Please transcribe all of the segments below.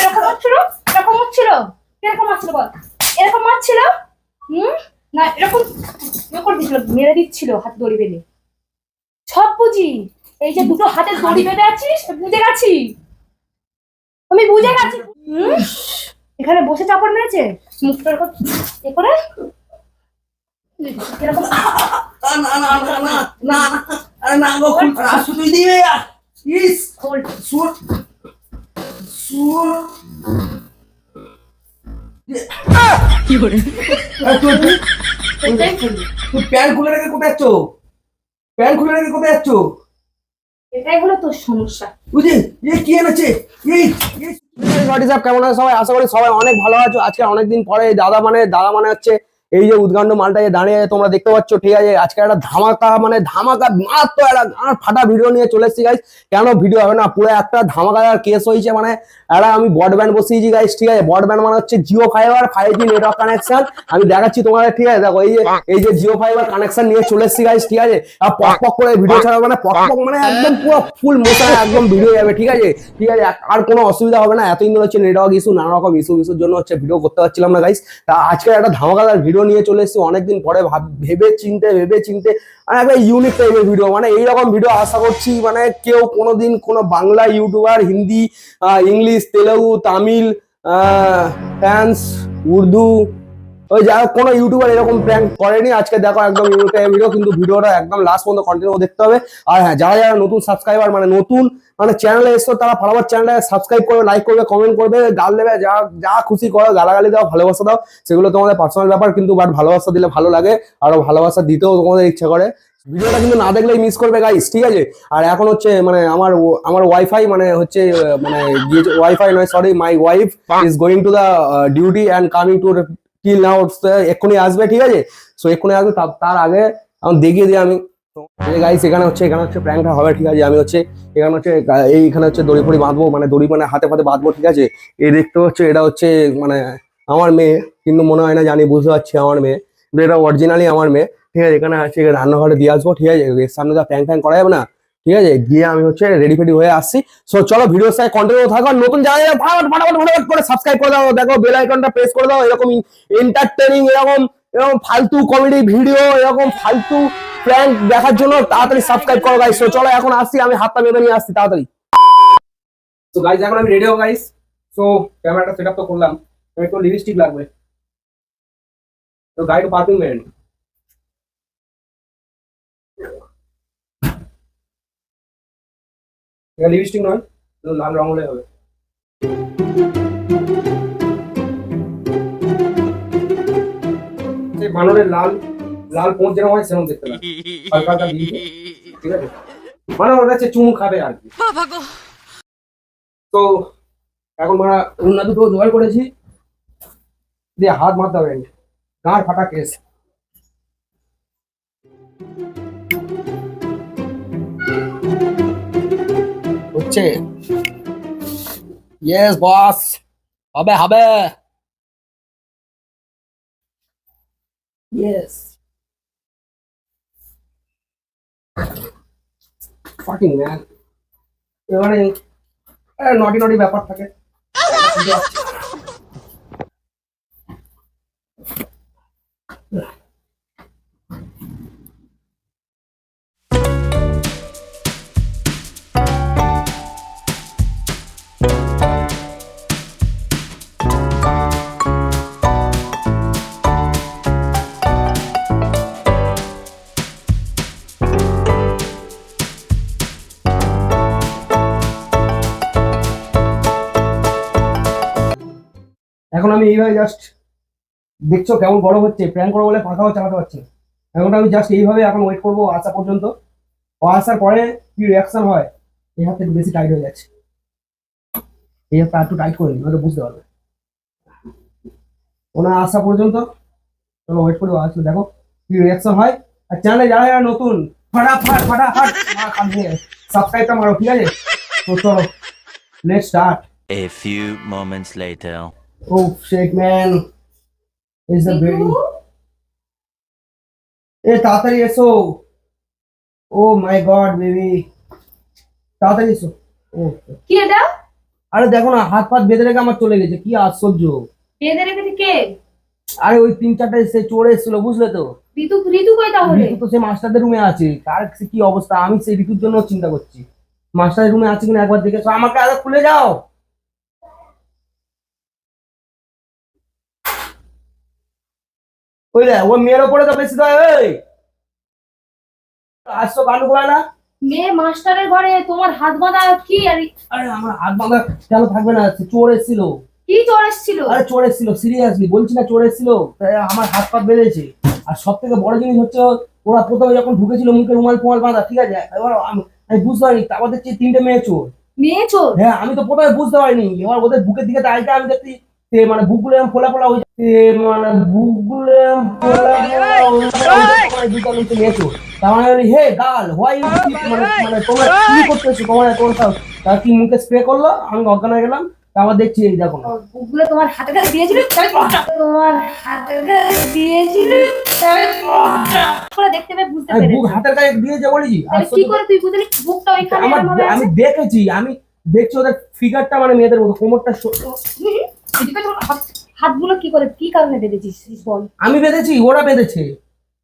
এরকম হচ্ছিল, এরকম হচ্ছিল, এরকম হচ্ছিল বল, এরকম হচ্ছিল, না এরকম করে দিচ্ছিল, মেরে দিচ্ছিল হাত দড়ি বেঁধে। সব বুঝি, এই যে দুটো হাতে দড়ি বেঁধে আছিস, বুঝে গেছি, আমি বুঝে গেছি। এখানে বসে চাপড় মেরেছে, মুখটা এ করে এরকম। না না না না না আরে না গো শুধু দিবে ইস সুর সুর কি করে তুই প্যান্ট খুলে রেখে কোথায় যাচ্ছ? প্যান্ট খুলে রেখে কোথায় যাচ্ছ? এটাই হলো তোর সমস্যা। বুঝলি এই কি এনেছে এই কেমন আছে সবাই? আশা করি সবাই অনেক ভালো আছো। আজকে অনেকদিন পরে দাদা মানে হচ্ছে এই যে উদ্গান্ড মালটা দাঁড়িয়ে তোমরা দেখতে পাচ্ছ, ঠিক আছে? আজকে একটা ধামাকা মাত্র একটা গাঁট ফাটা ভিডিও নিয়ে চলে এসেছি গাইস। কেন ভিডিও হবে না, পুরো একটা ধামাকাদার কেস হয়েছে। মানে একটা আমি ব্রডব্যান্ড বসিয়েছি গাইস, ঠিক আছে? ব্রডব্যান্ড মানে হচ্ছে Jio fibre 5G network connection. আমি দেখাচ্ছি তোমাদের, ঠিক আছে? দেখো এই যে জিও ফাইবার কানেকশন নিয়ে চলে এসেছি গাইস, ঠিক আছে? আর পক পক করে ভিডিও ছাড়া মানে পক পক মানে একদম পুরো ফুল মোশন একদম ভিডিও যাবে, ঠিক আছে? ঠিক আছে, আর কোনো অসুবিধা হবে না। এতদিন হচ্ছে নেটওয়ার্ক ইস্যু, নানা রকম ইস্যুর জন্য হচ্ছে ভিডিও করতে পারছিলাম না গাইস। তা আজকে একটা ধামাকাদার ভিডিও নিয়ে চলে এসেছি অনেকদিন পরে, ভেবে চিনতে মানে একটা ইউনিক টাইপের ভিডিও। মানে এইরকম ভিডিও আশা করছি মানে কেউ কোনোদিন কোনো Bangla YouTuber, Hindi, English, Telugu, Tamil, France, Urdu, ওই যাই হোক কোনো ইউটিউবার এরকম প্র্যাঙ্ক করেনি। আজকে দেখো একদম ইউনিক টাইপের ভিডিও, কিন্তু ভিডিওটা একদম লাস্ট পর্যন্ত কন্টিনিউ দেখতে হবে। আর হ্যাঁ, যারা যারা নতুন সাবস্ক্রাইবার মানে চ্যানেলে এসছো, তারা ফটাফট চ্যানেলটা সাবস্ক্রাইব করবে, লাইক করবে, কমেন্ট করবে, গাল দেবে, যা খুশি করো, গালাগালি দাও, ভালোবাসা দাও, সেগুলো তোমাদের পার্সোনাল ব্যাপার। কিন্তু বাট ভালোবাসা দিলে ভালো লাগে, আরো ভালোবাসা দিতেও তোমাদের ইচ্ছা করে। ভিডিওটা কিন্তু না দেখলেই মিস করবে গাইস, ঠিক আছে? আর এখন হচ্ছে মানে আমার ওয়াইফাই মানে হচ্ছে মানে ওয়াইফাই নয়, sorry, my wife is going to the duty and coming to till now. এক্ষুনি আসবে, ঠিক আছে? সো এক্ষুনি আসবে, তার আগে আমি দেখিয়ে দিই আমি গাইস। এখানে হচ্ছে প্র্যাঙ্কটা হবে, ঠিক আছে? আমি হচ্ছে এইখানে হচ্ছে দড়ি ফড়ি বাঁধবো, মানে দড়ি মানে হাতে ফাতে বাঁধবো, ঠিক আছে? এই দেখতে হচ্ছে এটা হচ্ছে মানে আমার মেয়ে, কিন্তু মনে হয় না, জানি, বুঝতে পারছি আমার মেয়ে, কিন্তু এটা অরিজিনালি আমার মেয়ে, ঠিক আছে? এখানে আছে রান্নাঘরে দিয়ে আসবো, ঠিক আছে? এর সামনে যা প্র্যাঙ্ক করা যাবে না, ঠিক আছে? গিয়ে আমি হচ্ছে রেডি ফেডি হয়ে আসছি। সো চলো ভিডিওর সাথে কন্টিনিউ থাকো। নতুন জায়গায় ফটাফট করে সাবস্ক্রাইব করে দাও, দেখো বেল আইকনটা প্রেস করে দাও। এরকম এন্টারটেইনিং, এরকম ফালতু কমেডি ভিডিও, এরকম ফালতু প্র্যাঙ্ক দেখার জন্য তাড়াতাড়ি সাবস্ক্রাইব করো গাইস। সো চলো এখন আসছি, আমি হাতটা বেঁধে নিয়ে আসছি তাড়াতাড়ি। তো গাইস এখন আমি রেডি হবো গাইস। সো ক্যামেরাটা সেটআপ তো করলাম, একটু লিপস্টিক লাগবে, তো গাইড পার্কিং মেন লিপস্টিক নয়, লাল রং হলে হবে। সেই বানরের লাল লাল পোঁচ যেরকম হয় সেরকম দেখতে লাগে, হালকা হালকা দিয়ে, ঠিক আছে? মানে ওটা হচ্ছে চুমু খাবে আর কি। তো এখন আমরা উন্না দুটো জোগাড় করেছি, দিয়ে হাত মারতে হবে, গাঁড় ফাটা কেস। হচ্ছে ইয়েস বস, হবে হবে, ইয়েস ফাকিং ম্যান। এবারে নটি নটি ব্যাপার থাকে। এখন আমি এইভাবে জাস্ট, দেখছো কেমন গরম হচ্ছে, প্র্যাঙ্ক করবো বলে পাখাও চালাতে পারছি না। এখন আমি জাস্ট এইভাবে এখন ওয়েট করবো আসা পর্যন্ত। ও আসার পরে কি রিয়াকশন হয়, এই হাতটা একটু বেশি টাইট হয়ে যাচ্ছে, এই হাতটা একটু টাইট করে নিই, বুঝতে পারবে। ওনার আসা পর্যন্ত চলো ওয়েট করবো, আসলে দেখো কি রিয়াকশন হয়। আর চ্যানেলে যারা যারা নতুন, ফটাফট সাবস্ক্রাইবটা মারো, ঠিক আছে? তো চলো let's start. A few moments later. Oh shit man, is a very, এ তাড়াতাড়ি এসো। ও মাই গড বেবি, তাড়াতাড়ি এসো। ও কি এটা? আরে দেখো না, হাত ফাত বেঁধে রেখে আমার চলে গেছে, কি আশ্চর্য। বেঁধে রেখেছে কে? আরে ওই 3-4টা সে চোর এসেছিল, বুঝলে তো। ঋতু ঋতু কই তাহলে? ঋতু তো সে মাস্টারদের রুমে আছে, তার কি অবস্থা, আমি সেই ঋতুর জন্য চিন্তা করছি। মাস্টারের রুমে আছে কিনা একবার দেখে এসো, আমাকে আগে খুলে যাও। ওই দেখ, ওই মেয়ের ওপরে তো বেশি দেয়। এই আসছো কান্ড করে না। মেয়ে মাস্টারের ঘরে তোমার হাত বাঁধা কি? আর আরে আমার হাত বাঁধা কেন থাকবে না, সে চোর এসেছিল। কি চোর এসেছিল? আরে চোর এসেছিল, সিরিয়াসলি বলছি না, চোর এসেছিল, তাই আমার হাত পা বেঁধেছে। আর সব থেকে বড় জিনিস হচ্ছে, ওরা প্রথমে যখন ঢুকেছিল মুখে রুমাল ফুমাল বাঁধা, ঠিক আছে, এবার আমি বুঝতে পারিনি তারপর দেখছি 3টে মেয়ে চোর। মেয়ে চোর? হ্যাঁ, আমি তো প্রথমে বুঝতে পারিনি, এবার ওদের বুকের দিকে তাইটা আমি দেখছি, মানে বুকগুলো এরকম ফোলা ফোলা হয়েছে, মানে বুকগুলো এরকম ফোলা ফোলা হয়েছে, দুটো নিচে মেয়ে চোর। তার মানে হে গার্ল, হোয়াই ইউ, মানে মানে তোমরা কি করতেছো, তোমার তার কি মুখে স্প্রে করলো, আমি অজ্ঞান হয়ে গেলাম। তারপর দেখছি এই দেখো না, ওগুলো তোমার হাতে কাছে দিয়েছিল? তোমার হাতে কাছে দিয়েছিল করে দেখতে পেয়ে বুঝতে আমি বুক পেরেছি। হাতের গায়ে দিয়েছে বলেছি। তাহলে কি করে তুই বুঝলি বুকটা ওইখানে আমার এরকম ভাবে আমি আছে? দেখেছি, আমি দেখছি ওদের ফিগারটা মানে মেয়েদের মতো, কোমরটা এদিকে তোর হাতগুলো কি করে, কি কারণে বেঁধেছিস বল? আমি বেঁধেছি, ওরা বেঁধেছে।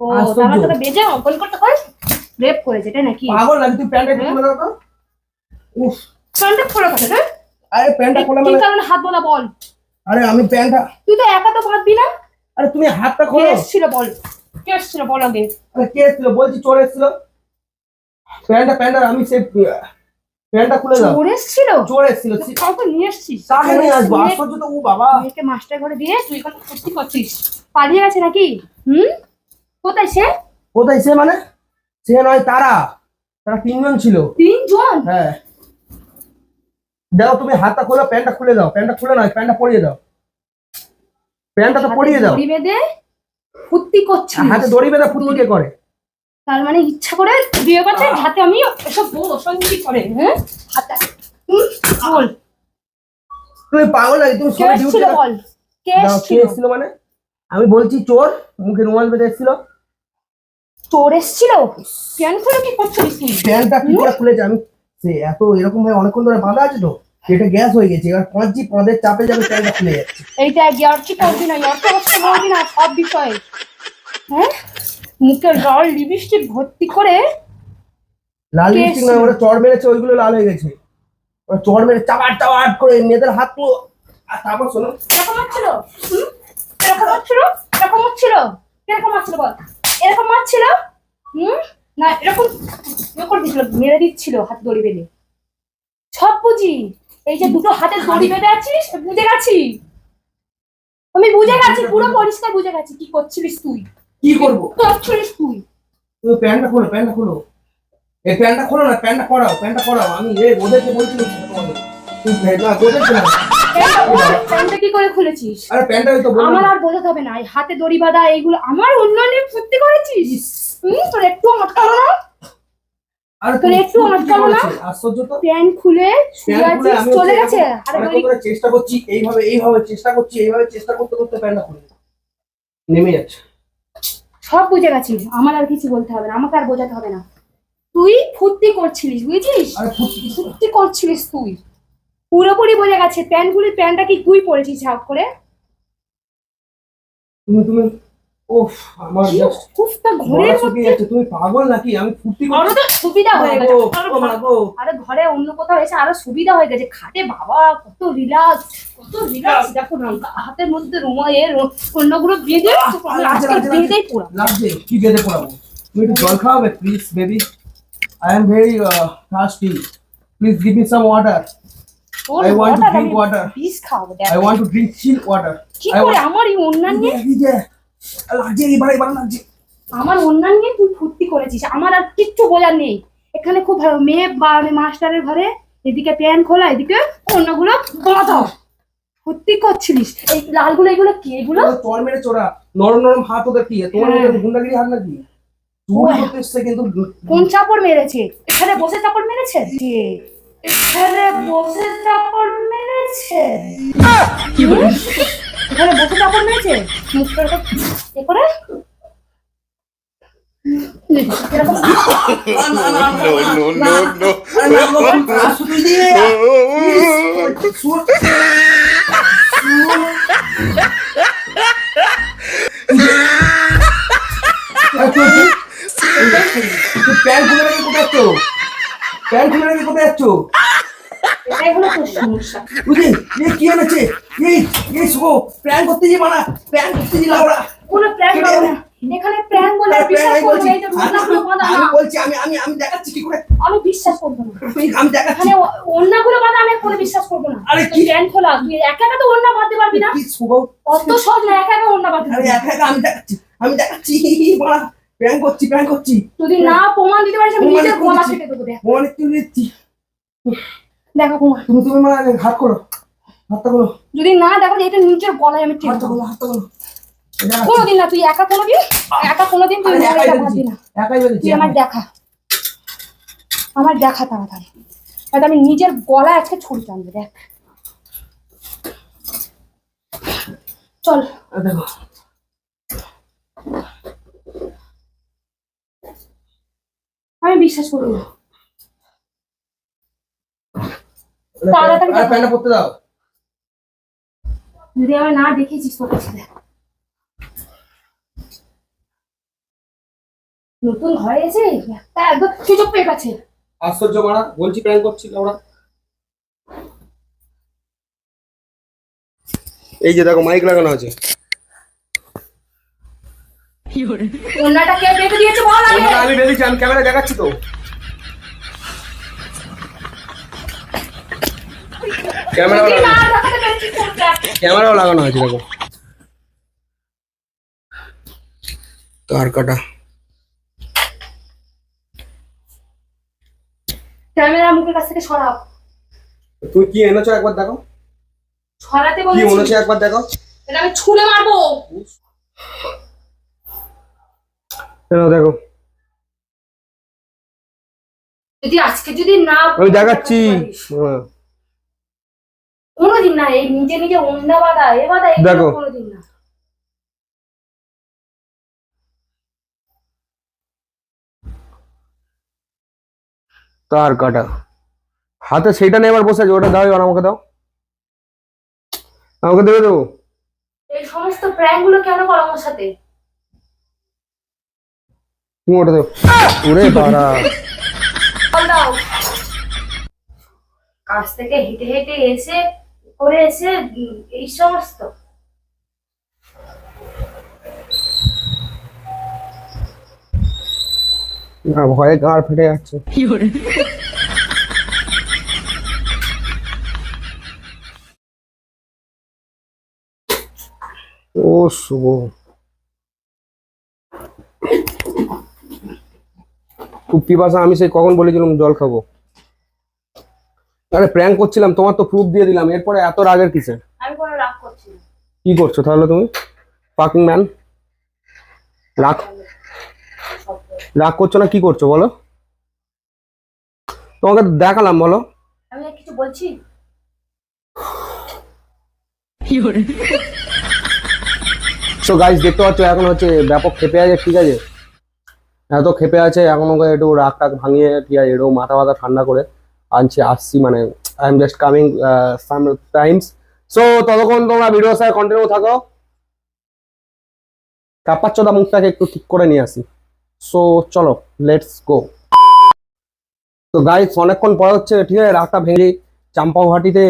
ও আশ্চর্য। তার মানে তোকে বেঁধে অঙ্কন করতে হয়, রেপ করেছে তাই নাকি? পাগল নাকি তুই? প্যান্টটা একটু খুলে দাও তো। উফ, প্যান্টটা খোলা কথা না? আরে প্যান্টটা খোলা কি মানে, কারণে হাত বাঁধা বল? আরে আমি প্যান্টটা, তুই তো একা তো বাঁধবি না। আরে তুমি হাতটা কে খোলো। এসেছিল বল? কে এসেছিল বল আগে? আরে কে এসেছিল বলছি, চোর এসেছিল। প্যান্টটা আমি সে প্যান্টটা খুলে দাও। চোর এসেছিল? চোর এসেছিল, কাউকে নিয়ে এসেছিস? তাকে নিয়ে আসবো, আশ্চর্য তো। ও বাবা, মেয়েকে মাস্টার ঘরে দিয়ে তুই এখন সত্যি করছিস, পালিয়ে গেছে নাকি? হুম, কোথায় সে? কোথায় সে মানে? সে নয়, তারা 3জন ছিল। 3জন? হ্যাঁ, দাও তুমি হাতটা খোলো, প্যান্টটা খুলে দাও, প্যান্টটা খুলে নয়, প্যান্টটা পরিয়ে দাও, প্যান্টটা তো পরিয়ে দাও। দড়ি বেঁধে ফুর্তি করছিস? হাতে দড়ি বেঁধে ফুর্তি কে করে? তার মানে ইচ্ছা করে বিয়ে করছে যাতে আমি এসব বউ সঙ্গী করে? হ্যাঁ, হাতটা বল তুমি পাগল নাকি? তুমি কে সবাই এসেছিল ডিউটি বল? কে কে এসেছিল? এসেছিল মানে? আমি বলছি চোর, মুখে রুমাল বেঁধে এসেছিল। চোর এসেছিল? কেন করে কি করছিস তুই? প্যান্টটা কি করে খুলেছে? আমি সে এত এরকম ভাবে অনেকক্ষণ ধরে বাঁধা আছে তো, এটা গ্যাস হয়ে গেছে, এবার পাঁচের চাপে যাবে, প্যান্টটা খুলে যাচ্ছে। এইটা ইয়ার্কি করবি না, ইয়ার্কি করবি না সব বিষয়ে। হ্যাঁ, মুখে লাল লিপস্টিক ভর্তি করে লাল কে লিপস্টিক নয়, এসেছিল? ওরা চড় মেরেছে, ওইগুলো লাল হয়ে গেছে। ওরা চড় মেরে চাপাট চাপাট করে মেয়েদের হাতগুলো। আর তারপর শোনো, এরকম হচ্ছিল? এরকম হচ্ছিল? এরকম হচ্ছিল? কিরকম হচ্ছিল বল? এরকম হচ্ছিল? না এরকম করে দিচ্ছিল, মেরে দিচ্ছিল হাত দড়ি বেঁধে। সব বুঝি, এই যে দুটো হাতে দড়ি বেঁধে আছিস, বুঝে গেছি আমি, বুঝে গেছি, পুরো পরিষ্কার বুঝে গেছি কি করছিলিস তুই, কি করবো? করছিলিস তুই। তুমি প্যান্টটা খোলো, প্যান্টটা খোলো, এই প্যান্টটা খোলো না, প্যান্টটা করাও, প্যান্টটা করাও। আমি ওদেরকে বলছিলাম তোমাদের, তুমি না ওদেরকে না। প্যান্টটা কি করে খুলেছিস? আরে প্যান্টটা তো বললাম। আমার আর বোঝাতে হবে না, এই হাতে দড়ি বাঁধা এইগুলো আমার অন্যান্য ফুর্তি করেছিস। তোর একটু আটকালো না? আরে তোর একটু আটকালো না? আশ্চর্য তো। প্যান্ট খুলে শুয়ে প্যান্ট খুলে আছিস, আমি চলে গেছে। আরে অনেকক্ষণ ধরে চেষ্টা করছি, এইভাবে চেষ্টা করছি, এইভাবে চেষ্টা করতে করতে প্যান্টটা খুলে নেমে যাচ্ছে। সব বুঝে গেছি, আমার আর কিছু বলতে হবে না, আমাকে আর বোঝাতে হবে না। তুই ফুর্তি করছিলিস, বুঝেছিস? আরে ফুর্তি করছিলিস তুই, পুরোপুরি বোঝা গেছে। প্যান্টটা কি তুই পরেছিস হাফ করে? তুমি ওফ, আমার কি just উফটা ঘরের গলা মধ্যে শুকিয়ে যাচ্ছে। তুমি পাগল নাকি? আমি ফুর্তি আরো করছি। তো সুবিধা হয়ে গেছে। ও মা গো। আরে ঘরে অন্য কোথাও এসে আরো সুবিধা হয়ে গেছে, খাটে বাবা কত রিল্যাক্স, কত রিল্যাক্স। দেখো না হাতের মধ্যে অন্যগুলো বেঁধে আজকাল বেঁধেই পুরো লাগছে। কি বেঁধে পড়াবো? তুমি একটু জল খাওয়াবে please baby? I am very thirsty. Please give me some water. I want to drink water. বিষ খাওয়াবো। দেখ I want to drink chill water. কি করে আমার এই অন্যান্য লাগছে, এবার লাগছে। আমার অন্যান্য তুই ফুর্তি করেছিস, আমার আর কিচ্ছু বোঝার নেই। এখানে খুব ভালো মেয়ে বা মাস্টারের ঘরে এদিকে প্যান খোলা, এদিকে অন্যগুলো বাঁধা, ফুর্তি করছিলিস। এই লালগুলো এগুলো কি? এগুলো চড় মেরে চোরা, নরম নরম হাত ওদের কি? তোমার মতো গুন্ডাগিরি হাত নাকি? চুরি করতে এসছে কিন্তু। কোন চাপড় মেরেছে? এখানে বসে চাপড় মেরেছে? এখানে বসে চাপড় মেরেছে? এখানে বসে চাপড় মেরেছে? মুখটা এ করে এরকম No, no, no, no. শুয়োর প্যান্ট খুলে রেখে কোথায় যাচ্ছ? প্যান্ট খুলে রেখে কোথায় যাচ্ছ? এটাই হলো তোর সমস্যা। বুঝলি এই কি এনেছে এই শুভ প্ল্যান করতে যে মানা প্ল্যান করতে যে লাউরা কোনো প্ল্যান করো না, এখানে প্ল্যান বলে আর বিশ্বাস করবো না, এই তো ওড়নাগুলো বাঁধা না। আমি বলছি আমি দেখাচ্ছি কি করে আমি বিশ্বাস করবো না, আমি দেখাচ্ছি এখানে ওড়নাগুলো বাঁধা আমি কোনো বিশ্বাস করবো না। আরে তুই প্ল্যান খোলা, তুই একা একা তো ওড়না বাঁধতে পারবি না, কি শুভ অত সহজ না একা একা ওড়না বাঁধতে আরে পারবি না। একা একা আমি দেখাচ্ছি মানা প্ল্যান করছি যদি না প্রমাণ দিতে পারিস আমি প্রমাণ নিজের গলা দিচ্ছি। কেটে দেবো। দেখ অনেক তুই দিচ্ছি দেখো প্রমাণ, তুমি মানা হাত করো হাতটা করো যদি না দেখো এটা নিজের গলায় আমি টেনে দেবো। হাতটা করো কোনোদিন না, তুই একা কোনোদিন তুই এটা বাঁধবি না। একাই বলেছি তুই আমার দেখা তাড়াতাড়ি, তাহলে আমি নিজের গলায় আজকে ছুরি টানবে। দেখ চল দেখো আমি বিশ্বাস করি না। তাড়াতাড়ি আর প্যান্টটা পরতে দাও যদি আমি না দেখেছিস তোর কাছে দেখ, নতুন ঘরে এসে একটা একদম সুযোগ পেয়ে গেছে। আশ্চর্য মারা বলছি প্র্যাঙ্ক করছি ওরা এই যে দেখো মাইক লাগানো আছে ওনাটা কে বেঁধে দিয়েছে বল আগে। ওটা আমি বেরিয়েছি আমি ক্যামেরা দেখাচ্ছি তো ক্যামেরা যদি না দেখাতে পেরেছিস তোর দেখ। ক্যামেরাও লাগানো আছে দেখো তার কাটা ক্যামেরা মুখের কাছ থেকে সরাও, তুই কি এনেছো একবার দেখো সরাতে কি বলেছি, এনেছো একবার দেখো এটা আমি ছুঁড়ে মারবো। দেখো যদি আজকে যদি না আমি দেখাচ্ছি হ্যাঁ। কোনোদিন না, এই নিজে নিজে অন্য বাধা এ বাধা দেখো। কোনোদিন না। তার কাটা হাতে সেইটা নেই এবার বসে আছে ওটা দাও এবার আমাকে দাও আমাকে দেবে দেবো এই সমস্ত প্র্যাঙ্ক গুলো কেন করো আমার সাথে? তুমি ওটা দেবো ওরে বাড়া বল দাও। কাছ থেকে হেঁটে হেঁটে এসে করে এসে এই সমস্ত না ভয়ে গাঁড় ফেটে যাচ্ছে ও শুভ খুব পিপাসা আমি সেই কখন বলেছিলাম জল খাবো আরে প্র্যাঙ্ক করছিলাম তোমার তো প্রুফ দিয়ে দিলাম এরপরে এত রাগের কিসে আমি কোনো রাগ করছি না। কি করছো তাহলে তুমি ফাকিং ম্যান রাগ রাগ করছো না কি করছো বলো তোমাকে দেখালাম বলো আমি আর কিছু বলছি? সো গাইস দেখতে পাচ্ছ এখন হচ্ছে ব্যাপক ক্ষেপে আছে ঠিক আছে এত ক্ষেপে আছে এখন ওকে একটু রাগ টাগ ভাঙিয়ে ঠিক আছে একটু মাথা মাথা ঠান্ডা করে আসছি মানে I am just coming some Times so ততক্ষণ তোমরা ভিডিওর সাথে কন্টিনিউ থাকো কাপাচ্চোদা মুখটাকে একটু ঠিক করে নিয়ে আসি সো চলো লেটস গো তো গাইস অনেকক্ষণ পরে হচ্ছে ঠিক আছে রাগটা ভেঙে চাম্পাঘাটিতে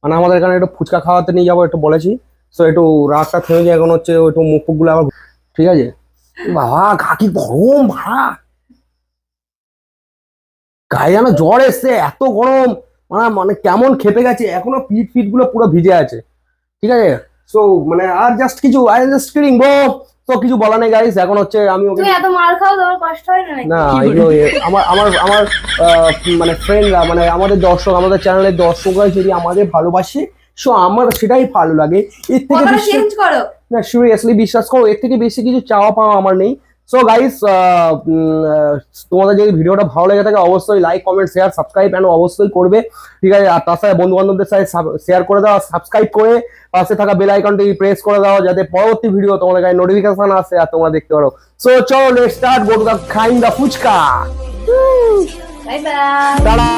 মানে আমাদের এখানে একটু ফুচকা খাওয়াতে নিয়ে যাবো একটু বলেছি সো একটু রাগটা থেমে গিয়ে এখন হচ্ছে একটু মুখ ফুকগুলো আবার ঠিক আছে বাবা কাকি গরম ভাড়া গায়ে যেন জ্বর এসছে এত গরম মানে কেমন খেপে গেছে এখনো পিঠ গুলো পুরো ভিজে আছে ঠিক আছে সো মানে আর জাস্ট কিছু আই জাস্ট কিডিং ব্রো তো কিছু বলা নেই গাইস এখন হচ্ছে আমি ওকে তুমি এত মার খাও তোমার কষ্ট হয় না নাকি? না এগুলো আমার আমার আমার মানে ফ্রেন্ডরা মানে আমাদের দর্শক আমাদের চ্যানেলের দর্শকরা যদি আমাদের ভালোবাসে সো আমার সেটাই ভালো লাগে এর থেকে কথাটা বেশি চেঞ্জ করো। না সিরিয়াসলি বিশ্বাস করো এর থেকে বেশি কিছু চাওয়া পাওয়া আমার নেই সো গাইস তোমাদের যদি ভিডিওটা ভালো লেগে থাকে অবশ্যই like comment share subscribe and অবশ্যই করবে ঠিক আছে আর তার সাথে বন্ধু বান্ধবদের সাথে শেয়ার করে দাও সাবস্ক্রাইব করে পাশে থাকা বেল আইকনটি প্রেস করে দাও যাতে পরবর্তী ভিডিও তোমাদের কাছে নোটিফিকেশন আসে আর তোমরা দেখতে পারো সো চলো let's start go to the খাইং the fuchka bye bye. Tata